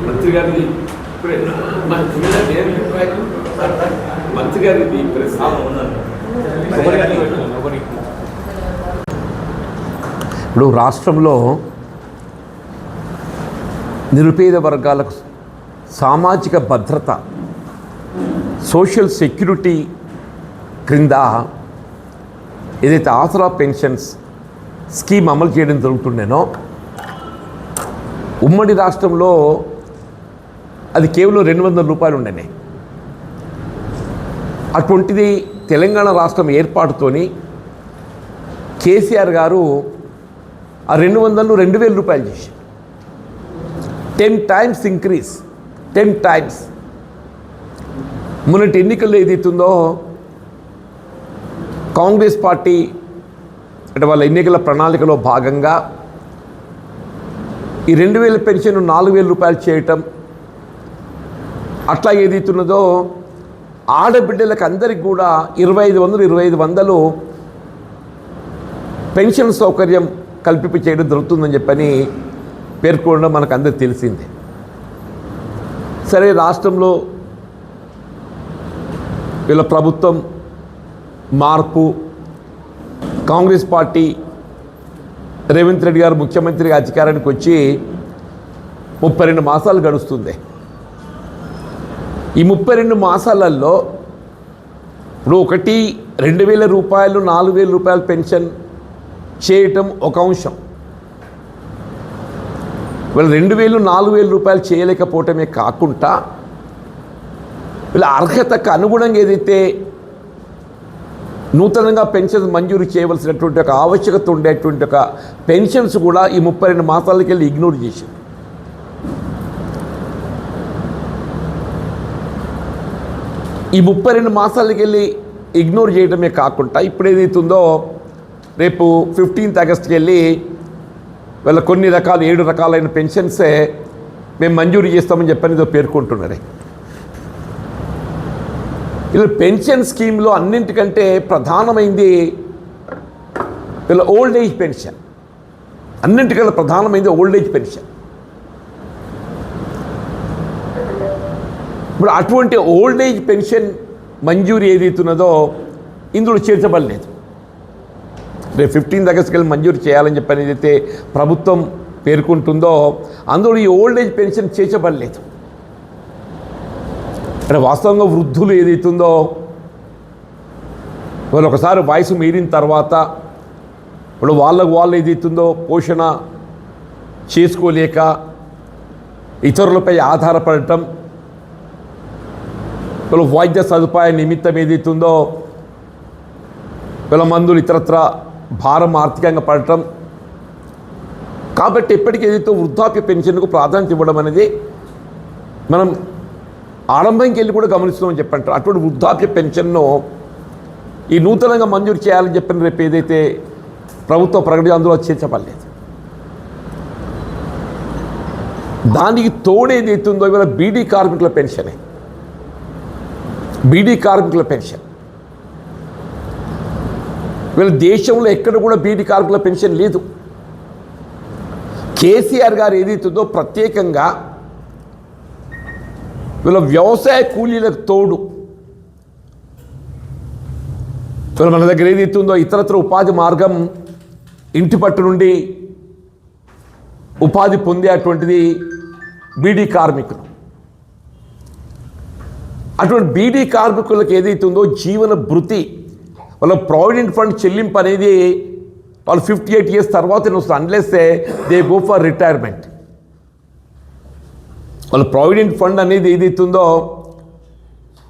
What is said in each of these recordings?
మంత్రి గారిది ఇప్పుడే మంత్రి గారిది ప్రెస్ ఇప్పుడు రాష్ట్రంలో నిరుపేద వర్గాలకు సామాజిక భద్రత సోషల్ సెక్యూరిటీ క్రింద ఏదైతే ఆసరా పెన్షన్స్ స్కీమ్ అమలు చేయడం జరుగుతుండేనో ఉమ్మడి రాష్ట్రంలో అది కేవలం 200 రూపాయలు ఉండేనే. అటువంటిది తెలంగాణ రాష్ట్రం ఏర్పాటుతోని కేసీఆర్ గారు ఆ 200ను 2000 రూపాయలు చేశారు. 10 times ఇంక్రీజ్, 10 times. మొన్నటి ఎన్నికల్లో ఏదైతుందో కాంగ్రెస్ పార్టీ అంటే వాళ్ళ ఎన్నికల ప్రణాళికలో భాగంగా ఈ 2000 పెన్షన్ 4000 రూపాయలు చేయటం, అట్లా ఏదైతున్నదో ఆడబిడ్డలకు అందరికి కూడా 2500 పెన్షన్ సౌకర్యం కల్పింప చేయడం జరుగుతుందని చెప్పని పేర్కొనడం మనకు అందరికి తెలిసిందే. సరే, రాష్ట్రంలో వీళ్ళ ప్రభుత్వం మార్పు, కాంగ్రెస్ పార్టీ రేవంత్ రెడ్డి గారు ముఖ్యమంత్రిగా అధికారానికి వచ్చి 32 మాసాలు గడుస్తుంది. ఈ 32 మాసాలలో ఇప్పుడు 2000 రూపాయలు 4000 రూపాయల పెన్షన్ చేయటం ఒక అంశం. వీళ్ళు 2000 4000 రూపాయలు చేయలేకపోవటమే కాకుండా వీళ్ళ అర్హతకు అనుగుణంగా ఏదైతే నూతనంగా పెన్షన్ మంజూరు చేయవలసినటువంటి ఒక ఆవశ్యకత ఉండేటువంటి ఒక పెన్షన్స్ కూడా ఈ 32 మాసాలకి వెళ్ళి ఇగ్నోర్ చేశారు. ఈ 32 మాసాలకి వెళ్ళి ఇగ్నోర్ చేయడమే కాకుండా ఇప్పుడు ఏదైతుందో రేపు 15th ఆగస్టుకి వెళ్ళి వీళ్ళ కొన్ని రకాలు 7 రకాలైన పెన్షన్సే మేము మంజూరు చేస్తామని చెప్పని ఏదో పేర్కొంటున్నారే. ఇలా పెన్షన్ స్కీమ్లో అన్నింటికంటే ప్రధానమైంది వీళ్ళ ఓల్డ్ ఏజ్ పెన్షన్. అన్నింటికన్నా ప్రధానమైంది ఓల్డ్ ఏజ్ పెన్షన్. ఇప్పుడు అటువంటి ఓల్డ్ ఏజ్ పెన్షన్ మంజూరు ఏదైతున్నదో ఇందులో చేర్చబడలేదు. రేపు 15th ఆగస్టుకి వెళ్ళి మంజూరు చేయాలని చెప్పని ఏదైతే ప్రభుత్వం పేర్కొంటుందో అందులో ఈ ఓల్డ్ ఏజ్ పెన్షన్ చేర్చబడలేదు. అంటే వాస్తవంగా వృద్ధులు ఏదైతుందో వాళ్ళు ఒకసారి వయసు మీరిన తర్వాత ఇప్పుడు వాళ్ళు ఏదైతుందో పోషణ చేసుకోలేక ఇతరులపై ఆధారపడటం, వీళ్ళ వైద్య సదుపాయ నిమిత్తం ఏదైతుందో వీళ్ళ మందులు ఇతరత్ర భారం ఆర్థికంగా పడటం, కాబట్టి ఎప్పటికీ ఏదైతే వృద్ధాప్య పెన్షన్కు ప్రాధాన్యత ఇవ్వడం అనేది మనం ఆరంభంకి వెళ్ళి కూడా గమనిస్తామని చెప్పంటారు. అటువంటి వృద్ధాప్య పెన్షన్ను ఈ నూతనంగా మంజూరు చేయాలని చెప్పిన రేపు ఏదైతే ప్రభుత్వ ప్రకటన అందులో చేర్చబడలేదు. దానికి తోడేదైతుందో ఇవాళ బీడీ కార్మికుల పెన్షనే. బీడీ కార్మికుల పెన్షన్ వీళ్ళ దేశంలో ఎక్కడ కూడా బీడీ కార్మికుల పెన్షన్ లేదు. కేసీఆర్ గారు ఏదైతుందో ప్రత్యేకంగా వీళ్ళ వ్యవసాయ కూలీలకు తోడు వీళ్ళ మన దగ్గర ఏదైతుందో ఇతరత్ర ఉపాధి మార్గం ఇంటి పట్టు నుండి ఉపాధి పొందేటువంటిది బీడీ కార్మికులు. అటువంటి బీడీ కార్మికులకు ఏదైతుందో జీవన భృతి వాళ్ళ ప్రావిడెంట్ ఫండ్ చెల్లింపు అనేది వాళ్ళు 58 years తర్వాత వస్తుంది, unless they go for retirement. వాళ్ళ ప్రావిడెంట్ ఫండ్ అనేది ఏదైతుందో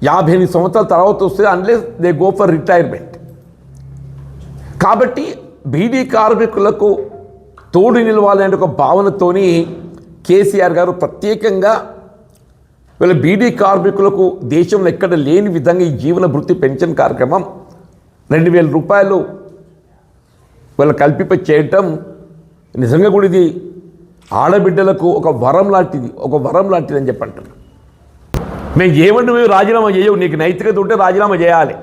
58 సంవత్సరాల తర్వాత వస్తుంది, unless they go for retirement. కాబట్టి బీడీ కార్మికులకు తోడు నిలవాలనే ఒక భావనతోని కేసీఆర్ గారు ప్రత్యేకంగా వీళ్ళ బీడీ కార్మికులకు దేశంలో ఎక్కడ లేని విధంగా ఈ జీవన భృతి పెన్షన్ కార్యక్రమం 2,000 రూపాయలు వీళ్ళు కల్పింప చేయటం నిజంగా కూడా ఇది ఆడబిడ్డలకు ఒక వరం లాంటిది అని చెప్పంటారు. మేము ఏమంటే మేము రాజీనామా చేయవు, నీకు నైతికత ఉంటే రాజీనామా చేయాలి,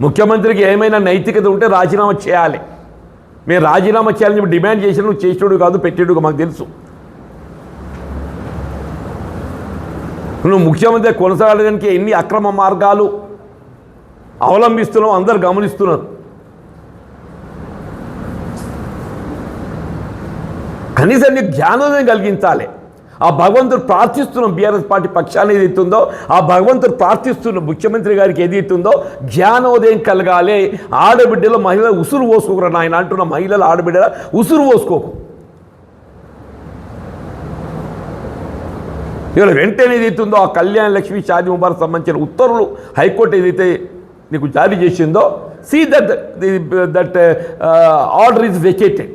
ముఖ్యమంత్రికి ఏమైనా నైతికత ఉంటే రాజీనామా చేయాలి. మేము రాజీనామా చేయాలని చెప్పి డిమాండ్ చేసిన నువ్వు చేసేడు కాదు పెట్టేడు మాకు తెలుసు. నువ్వు ముఖ్యమంత్రి కొనసాగడానికి ఎన్ని అక్రమ మార్గాలు అవలంబిస్తున్నావు అందరు గమనిస్తున్నారు. కనీసం నీకు జ్ఞానోదయం కలిగించాలి. ఆ భగవంతుడు ప్రార్థిస్తున్నాం, బీఆర్ఎస్ పార్టీ పక్షాన్ని ఏదైతుందో ఆ భగవంతుడు ప్రార్థిస్తున్నాం ముఖ్యమంత్రి గారికి ఏదైతుందో జ్ఞానోదయం కలగాలి. ఆడబిడ్డలు మహిళలు ఉసురు పోసుకోకరా నాయన అంటున్న మహిళలు ఆడబిడ్డల ఉసురు పోసుకోకు. ఇవాళ వెంటనే ఏదైతుందో ఆ కళ్యాణ లక్ష్మి షాదీ ముబారక్ సంబంధించిన ఉత్తర్వులు హైకోర్టు ఏదైతే నీకు జారీ చేసిందో see that order is vacated.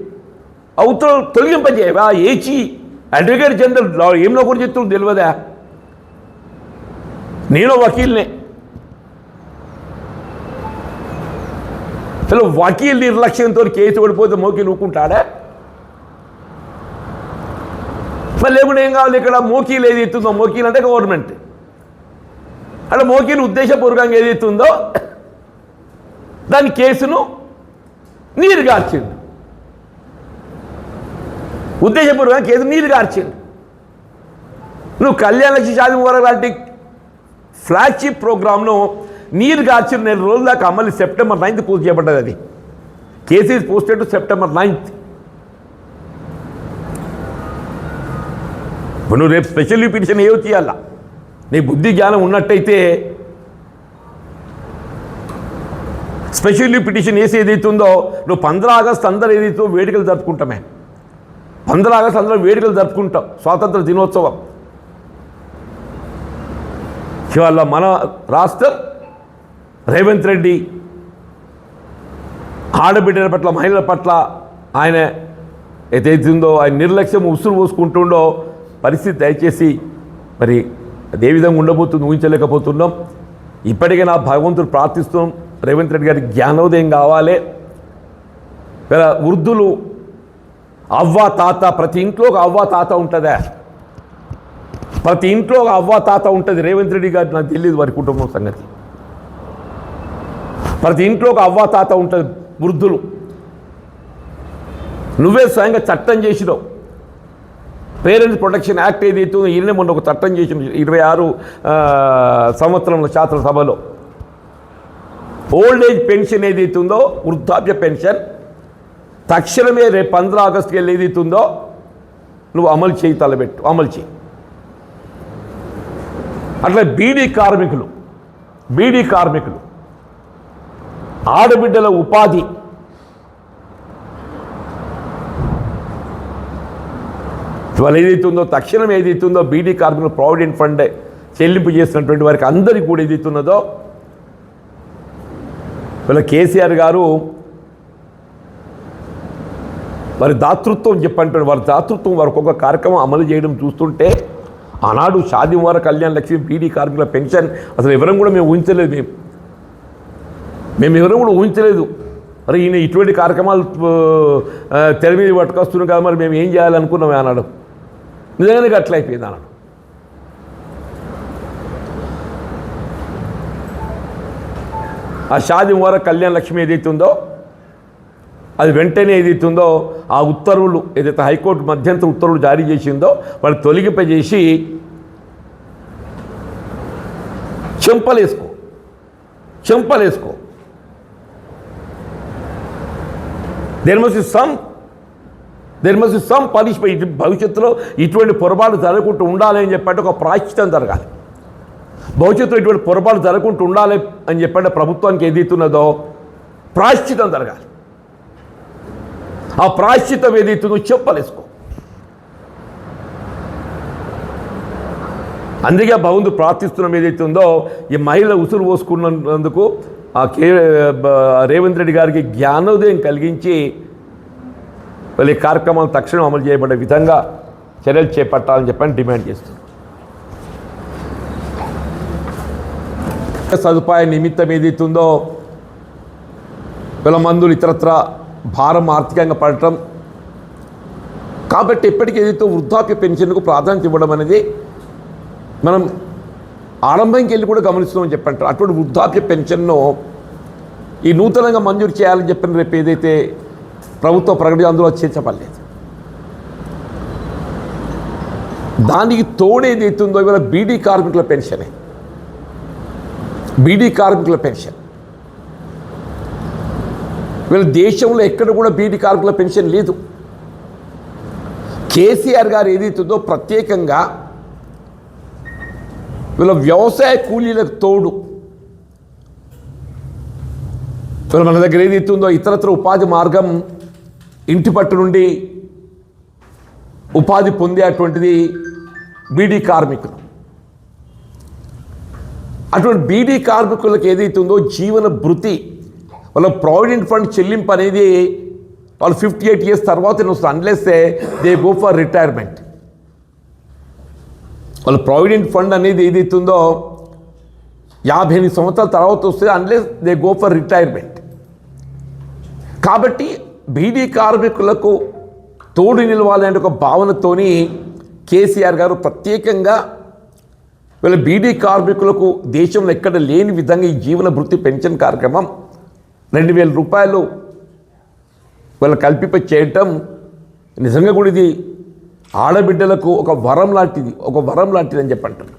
ఆ ఉత్తర్వులు తొలగింపజేయవా? ఏచి అడ్వకేట్ జనరల్ ఏం కూడా చెప్తున్నా తెలియదా? నేను వకీల్నే. అసలు వకీల్ నిర్లక్ష్యంతో కేసు పడిపోతే మోకీలు ఊకుంటాడా? మరి లేకుండా ఏం కావాలి? ఇక్కడ మోకీలు ఏది ఎత్తుందో, మోకీలు అంటే గవర్నమెంట్, అలా మోకీలు ఉద్దేశపూర్వకంగా ఏది ఎత్తుందో దాని కేసును నీరు గార్చిండు. ఉద్దేశపూర్వకంగా కేసు నీరు గార్చిండు. నువ్వు కళ్యాణ లక్ష్మి షాదీ ముబారక్ లాంటి ఫ్లాగ్షిప్ ప్రోగ్రామ్ను నీరు గార్చిన 4 రోజుల దాకా అమలు సెప్టెంబర్ 9th పూర్తి చేయబడ్డది. అది case is posted to September 9th. ఇప్పుడు నువ్వు రేపు స్పెషల్ పిటిషన్ ఏవో తీయాలా? నీ బుద్ధి జ్ఞానం ఉన్నట్టయితే స్పెషల్ పిటిషన్ వేసి ఏదైతుందో నువ్వు 15 ఆగస్టు అందరూ ఏదైతే వేడుకలు జరుపుకుంటామే, 15 ఆగస్టు అందరూ వేడుకలు జరుపుకుంటాం, స్వాతంత్ర దినోత్సవం. ఇవాళ మన రాష్ట్రం రేవంత్ రెడ్డి ఆడబిడ్డల పట్ల మహిళల పట్ల ఆయన ఏదైతుందో ఆయన నిర్లక్ష్యం ఉసురు పోసుకుంటుండో పరిస్థితి దయచేసి మరి అదే విధంగా ఉండబోతుంది ఊహించలేకపోతున్నాం. ఇప్పటికే నా భగవంతుడు ప్రార్థిస్తున్నాం రేవంత్ రెడ్డి గారికి జ్ఞానోదయం కావాలి. వృద్ధులు అవ్వ తాత, ప్రతి ఇంట్లో ఒక అవ్వ తాత ఉంటుందా? ప్రతి ఇంట్లో ఒక అవ్వ తాత ఉంటుంది. రేవంత్ రెడ్డి గారు నాకు తెలియదు వారి కుటుంబం సంగతి. ప్రతి ఇంట్లో ఒక అవ్వ తాత ఉంటుంది. వృద్ధులు నువ్వే స్వయంగా చట్టం చేసినావు. పేరెంట్స్ ప్రొటెక్షన్ యాక్ట్ ఏదైతే ఈయనే మొన్న ఒక చట్టం చేసిన 26 సంవత్సరంలో శాసనసభలో ఓల్డ్ ఏజ్ పెన్షన్ ఏదైతే ఉందో, వృద్ధాప్య పెన్షన్ తక్షణమే రేపు 15 ఆగస్టుకి వెళ్ళి ఏదైతే ఉందో నువ్వు అమలు చేయి, తలబెట్టు, అమలు చేయి. అట్లా బీడీ కార్మికులు ఆడబిడ్డల ఉపాధి ఇవాళ ఏదైతుందో తక్షణం ఏదైతుందో బీడీ కార్మికులు ప్రావిడెంట్ ఫండ్ చెల్లింపు చేస్తున్నటువంటి వారికి అందరికీ కూడా ఏదైతున్నదో వీళ్ళ కేసీఆర్ గారు వారి దాతృత్వం చెప్పంటాడు. వారి దాతృత్వం వారికి ఒక కార్యక్రమం అమలు చేయడం చూస్తుంటే ఆనాడు షాదీ ముబారక్ కళ్యాణ లక్ష్మి బీడీ కార్మికుల పెన్షన్ అసలు ఎవరం కూడా మేము ఊహించలేదు. మేము ఎవరం కూడా ఊహించలేదు. మరి ఈయన ఇటువంటి కార్యక్రమాలు తెర మీద పట్టుకొస్తున్నాం కదా, మరి మేము ఏం చేయాలనుకున్నాం అన్నాడు. నిజంగానే అట్లా అయిపోయింది అన్నాడు. ఆ షాదీ ముబారక్ కళ్యాణ లక్ష్మి ఏదైతే ఉందో అది వెంటనే ఏదైతుందో ఆ ఉత్తర్వులు ఏదైతే హైకోర్టు మధ్యంతర ఉత్తర్వులు జారీ చేసిందో వాళ్ళు తొలగింపజేసి చెంపలేసుకో. There must be some punishment. భవిష్యత్తులో ఇటువంటి పొరపాటు జరగకుండా ఉండాలి అని చెప్పంటే ఒక ప్రాయశ్చితం జరగాలి. భవిష్యత్తులో ఇటువంటి పొరపాటు జరగకుండా ఉండాలి అని చెప్పంటే ప్రభుత్వానికి ఏదైతున్నదో ప్రాయశ్చితం జరగాలి. ఆ ప్రాయశ్చితం ఏదైతుందో చెప్పలేసుకో. అందుకే భగవంతుడు ప్రార్థిస్తున్నాం ఏదైతుందో ఈ మహిళ ఉసురు పోసుకున్నందుకు ఆ రేవంత్ రెడ్డి గారికి జ్ఞానోదయం కలిగించి వీళ్ళ ఈ కార్యక్రమాలు తక్షణం అమలు చేయబడే విధంగా చర్యలు చేపట్టాలని చెప్పని డిమాండ్ చేస్తున్నాం. సదుపాయ నిమిత్తం ఏదైతుందో వీళ్ళ మందులు ఇతరత్ర భారం ఆర్థికంగా పడటం, కాబట్టి ఎప్పటికీ ఏదైతే వృద్ధాప్య పెన్షన్కు ప్రాధాన్యత ఇవ్వడం అనేది మనం ఆరంభంకి వెళ్ళి కూడా గమనిస్తున్నామని చెప్పంటారు. అటువంటి వృద్ధాప్య పెన్షన్ను ఈ నూతనంగా మంజూరు చేయాలని చెప్పిన రేపు ఏదైతే ప్రభుత్వ ప్రకటన అందులో చేర్చబడలేదు. దానికి తోడేదైతుందో ఇవాళ బీడీ కార్మికుల పెన్షనే, బీడీ కార్మికుల పెన్షన్. వీళ్ళ దేశంలో ఎక్కడ కూడా బీడీ కార్మికుల పెన్షన్ లేదు. కేసీఆర్ గారు ఏదైతుందో ప్రత్యేకంగా వీళ్ళ వ్యవసాయ కూలీలకు తోడు వీళ్ళ మన దగ్గర ఏదైతుందో ఇతరత్ర ఉపాధి మార్గం ఇంటి పట్టు నుండి ఉపాధి పొందేటువంటిది బీడీ కార్మికులు. అటువంటి బీడీ కార్మికులకు ఏదైతుందో జీవన భృతి వాళ్ళ ప్రావిడెంట్ ఫండ్ చెల్లింపు అనేది వాళ్ళు 58 years తర్వాత వస్తుంది, unless they go for retirement. వాళ్ళ ప్రావిడెంట్ ఫండ్ అనేది ఏదైతుందో 58 సంవత్సరాల తర్వాత వస్తుంది, unless they go for retirement. కాబట్టి బీడీ కార్మికులకు తోడు నిలవాలనే ఒక భావనతోని కేసీఆర్ గారు ప్రత్యేకంగా వీళ్ళ బీడీ కార్మికులకు దేశంలో ఎక్కడ లేని విధంగా ఈ జీవన భృతి పెన్షన్ కార్యక్రమం 2000 రూపాయలు వీళ్ళు కల్పింప చేయటం నిజంగా కూడా ఇది ఆడబిడ్డలకు ఒక వరం లాంటిది అని చెప్పంటారు.